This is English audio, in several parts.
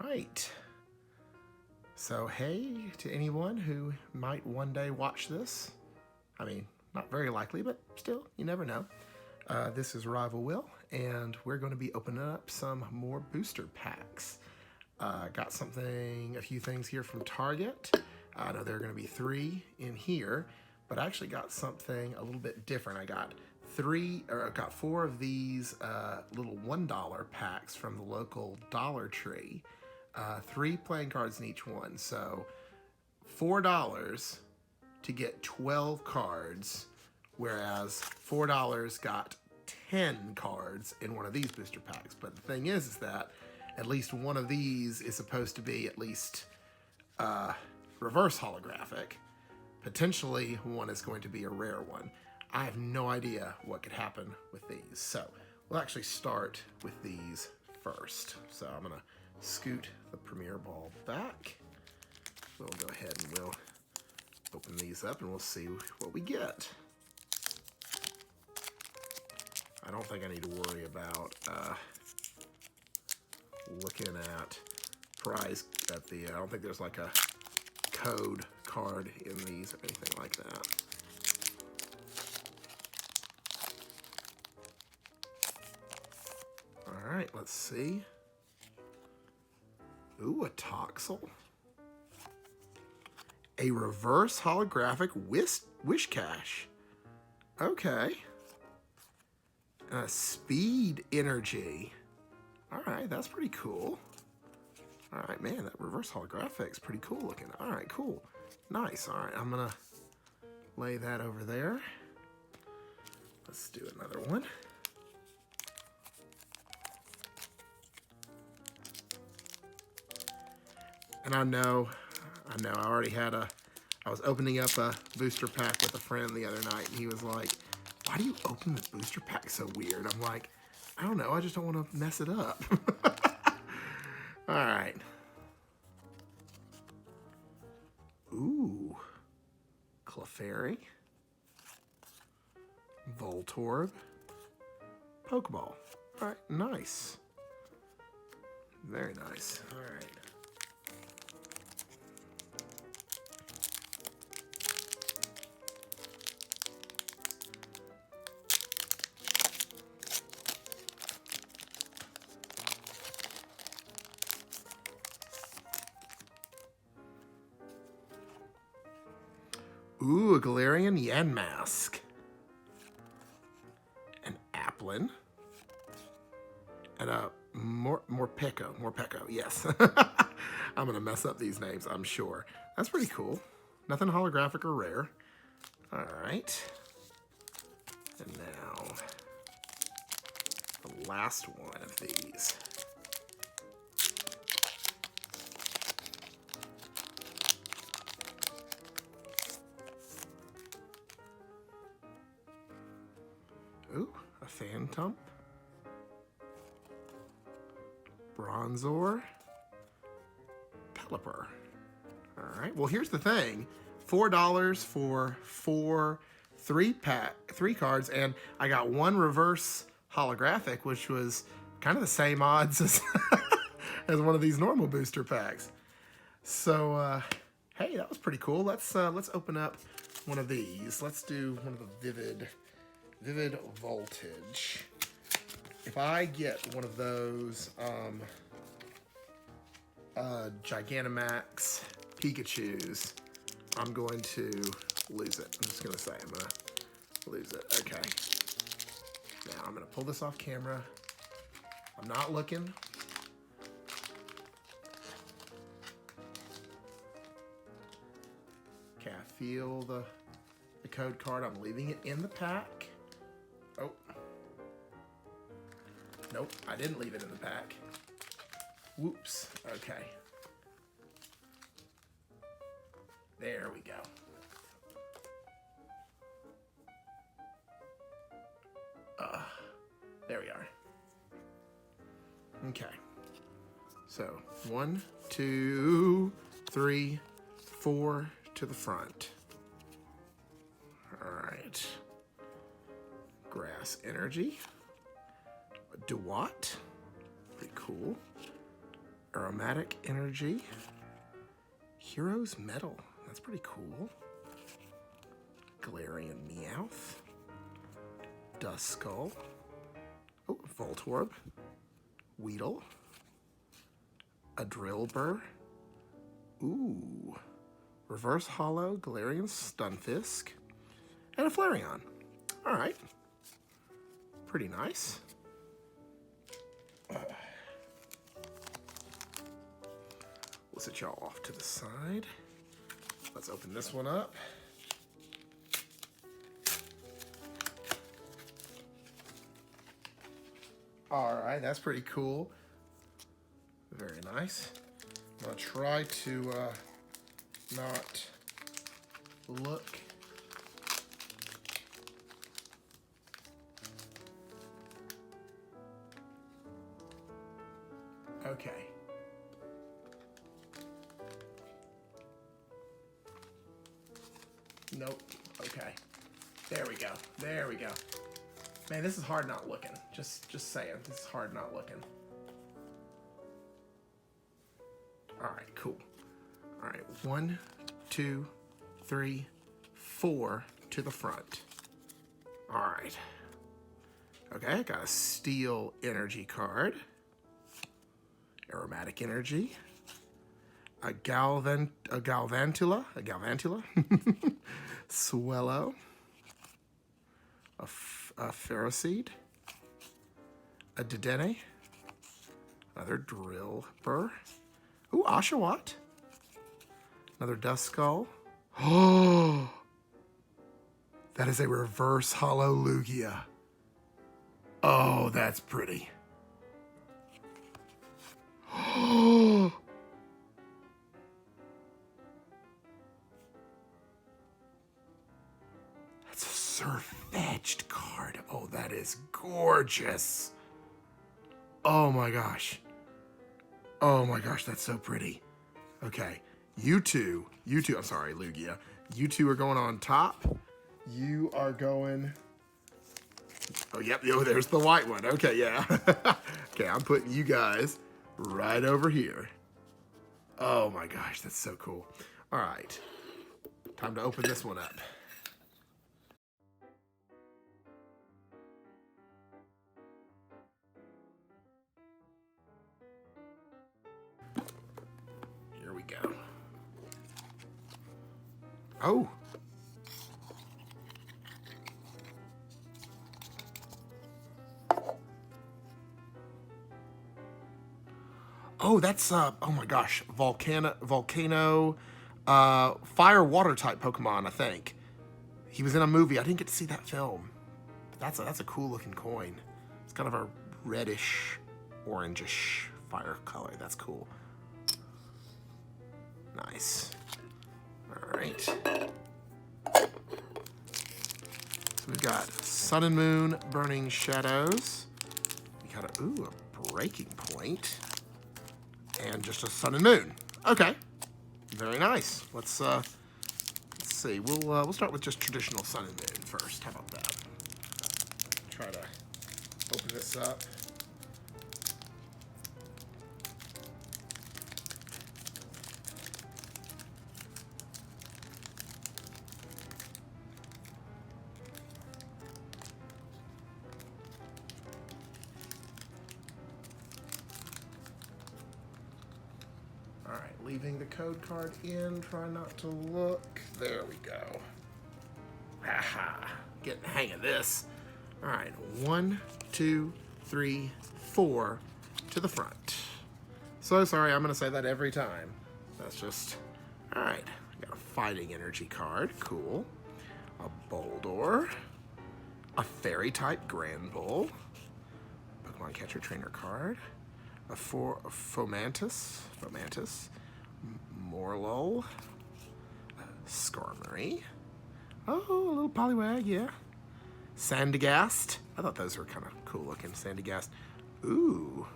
right. So, hey to anyone who might one day watch this. I mean, not very likely, but still, you never know. This is Rival Will, and we're going to be opening up some more booster packs. Got a few things here from Target. I know there are going to be 3 in here, but I actually got something a little bit different. I got 4 of these little $1 packs from the local Dollar Tree. 3 playing cards in each one, so $4 to get 12 cards, whereas $4 got 10 cards in one of these booster packs. But the thing is that at least one of these is supposed to be at least reverse holographic. Potentially one is going to be a rare one. I have no idea what could happen with these. So we'll actually start with these first. So I'm gonna scoot the Premier Ball back. We'll go ahead and we'll open these up and we'll see what we get. I don't think I need to worry about looking at prize at the, I don't think there's like a code card in these or anything like that. All right, let's see. Ooh, a Toxel. A reverse holographic Wishcash. Okay. Speed Energy. All right, that's pretty cool. All right, man, that reverse holographic's pretty cool looking. All right, cool. Nice. All right, I'm gonna lay that over there. Let's do another one. And I know, I already had I was opening up a booster pack with a friend the other night, and he was like, why do you open the booster pack so weird? I'm like, I don't know, I just don't want to mess it up. All right. Ooh. Clefairy. Voltorb. Pokeball. All right, nice. Very nice. All right. Ooh, a Galarian Yanmask. An Applin. And a Morpeko, yes. I'm going to mess up these names, I'm sure. That's pretty cool. Nothing holographic or rare. All right. And now, the last one of these. Ooh, a Phantom. Bronzor. Pelipper. All right, well, here's the thing. $4 for 3 cards, and I got 1 reverse holographic, which was kind of the same odds as, as one of these normal booster packs. So, hey, that was pretty cool. Let's open up one of these. Let's do one of the Vivid Voltage. If I get one of those Gigantamax Pikachus, I'm going to lose it. I'm just going to say I'm going to lose it. Okay. Now I'm going to pull this off camera. I'm not looking. Okay, I feel the code card. I'm leaving it in the pack. Oh. Nope, I didn't leave it in the pack. Whoops. Okay. There we go. There we are. Okay. So 1, 2, 3, 4 to the front. All right. Grass Energy. DeWatt. Pretty cool. Aromatic Energy. Hero's Metal. That's pretty cool. Galarian Meowth. Duskull. Oh, Voltorb. Weedle. A Drillbur. Ooh. Reverse Hollow, Galarian Stunfisk. And a Flareon. Alright. Pretty nice. We'll set y'all off to the side. Let's open this one up. Alright, that's pretty cool. Very nice. I'm going to try to not look. Okay. Nope. Okay. There we go. There we go. Man, this is hard not looking. Just saying. This is hard not looking. Alright, cool. Alright, 1, 2, 3, 4 to the front. Alright. Okay, I got a Steel Energy card. Aromatic Energy. A Galvantula. Swellow. A Ferroseed. A Dedenne. Another Drillbur. Ooh, Oshawott. Another Duskull. Oh, that is a reverse hollow Lugia. Oh, that's pretty. Oh, that's a Surfetched card. Oh, that is gorgeous. Oh my gosh. Oh my gosh, that's so pretty. Okay, you two, I'm sorry, Lugia. You two are going on top. You are going, oh, yep, oh, there's the white one. Okay, yeah. Okay, I'm putting you guys right over here. Oh my gosh, that's so cool. All right, time to open this one up. Here we go. Oh. Oh, that's, oh my gosh, volcano, fire water type Pokemon, I think. He was in a movie. I didn't get to see that film. But that's a cool looking coin. It's kind of a reddish, orangish fire color. That's cool. Nice. All right. So we've got Sun and Moon, Burning Shadows. We got a Breaking Point. And just a Sun and Moon. Okay. Very nice. Let's see. We'll start with just traditional Sun and Moon first. How about that? Try to open this up. All right, leaving the code card in. Try not to look. There we go. Haha. Getting the hang of this. All right, 1, 2, 3, 4 to the front. So sorry, I'm going to say that every time. That's just... All right, I got a Fighting Energy card. Cool. A Boldor. A Fairy-type Granbull. Pokemon Catcher Trainer card. A Fomantis. Morlul. Skarmory. Oh, a little Poliwag, yeah. Sandygast. I thought those were kind of cool looking. Sandygast. Ooh.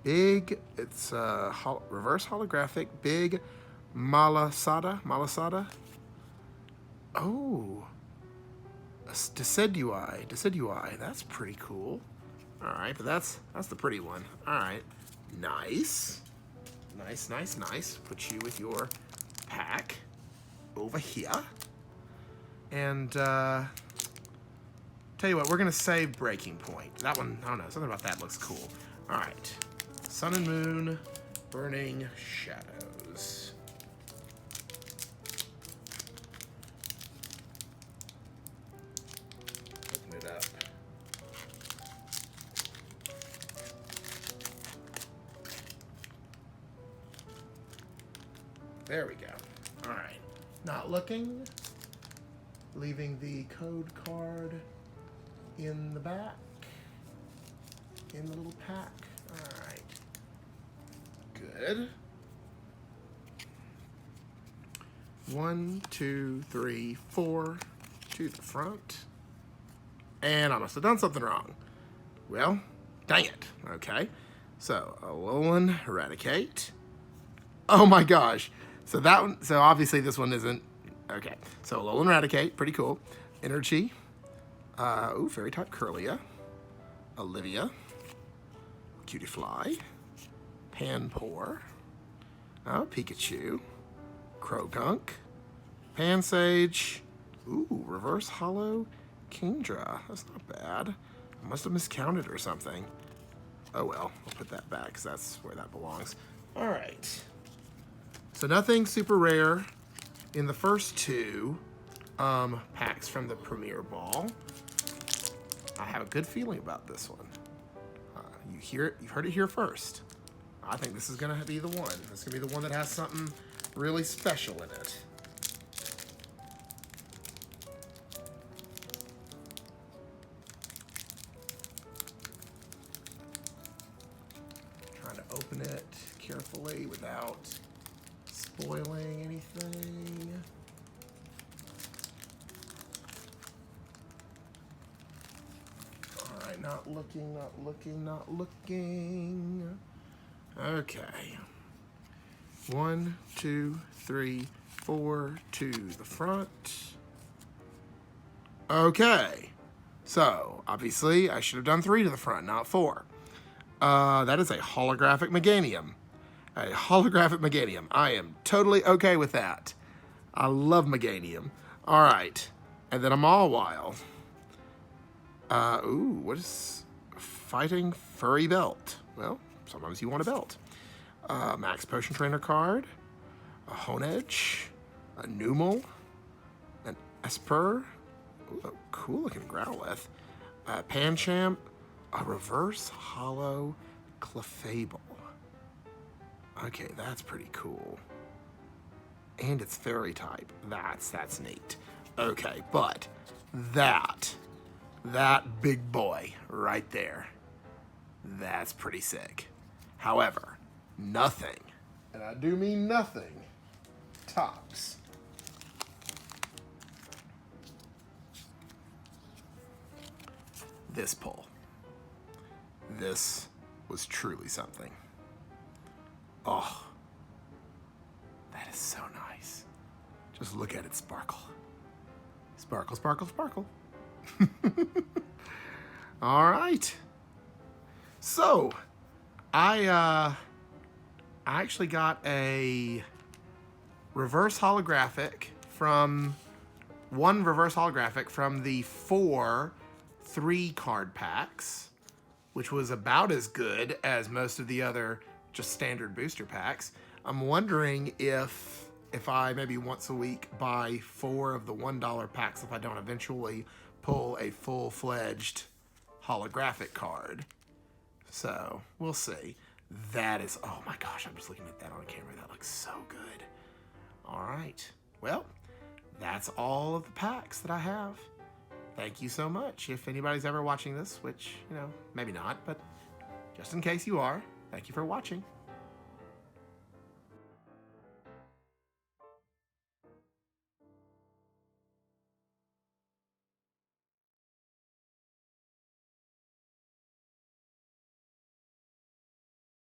Big, it's reverse holographic. Big Malasada. Oh. Decidueye. That's pretty cool. All right, but that's the pretty one. All right, nice. Nice, nice, nice. Put you with your pack over here. And tell you what, we're gonna save Breaking Point. That one, I don't know, something about that looks cool. All right, Sun and Moon, Burning Shadows. Open it up. There we go. All right, not looking. Leaving the code card in the back, in the little pack. All right, good. 1, 2, 3, 4 to the front. And I must have done something wrong. Well, dang it. Okay, so Alolan Eradicate. Oh my gosh. So that one, so obviously this one isn't. Okay, so Alolan Eradicate, pretty cool. Energy. Fairy type Curlia. Olivia. Cutiefly. Panpour. Oh, Pikachu. Croagunk. Pansage. Ooh, Reverse Hollow Kingdra. That's not bad. I must have miscounted or something. Oh well, I'll put that back because that's where that belongs. All right. So nothing super rare in the first two packs from the Premier Ball. I have a good feeling about this one. You hear it, you've heard it here first. I think this is gonna be the one. This is gonna be the one that has something really special in it. Trying to open it carefully without spoiling anything. All right, not looking, not looking, not looking. Okay. 1, 2, 3, 4 to the front. Okay. So, obviously, I should have done 3 to the front, not 4. That is a holographic Meganium. A holographic Meganium. I am totally okay with that. I love Meganium. All right. And then a Mawile. What is Fighting Furry Belt? Well, sometimes you want a belt. Max Potion Trainer card. A Honedge. A Numel. An Esper. Ooh, a cool looking Growlithe. Pancham. A Reverse Hollow Clefable. Okay, that's pretty cool. And it's fairy type. That's neat. Okay, but that big boy right there, that's pretty sick. However, nothing, and I do mean nothing, tops this pull. This was truly something. Oh, that is so nice. Just look at it sparkle. Sparkle, sparkle, sparkle. All right. So, I actually got a reverse holographic from the 4 3-card packs, which was about as good as most of the other just standard booster packs. I'm wondering if I maybe once a week buy 4 of the $1 packs if I don't eventually pull a full-fledged holographic card. So we'll see. That is, oh my gosh, I'm just looking at that on camera. That looks so good. All right, well, that's all of the packs that I have. Thank you so much. If anybody's ever watching this, which, maybe not, but just in case you are, thank you for watching.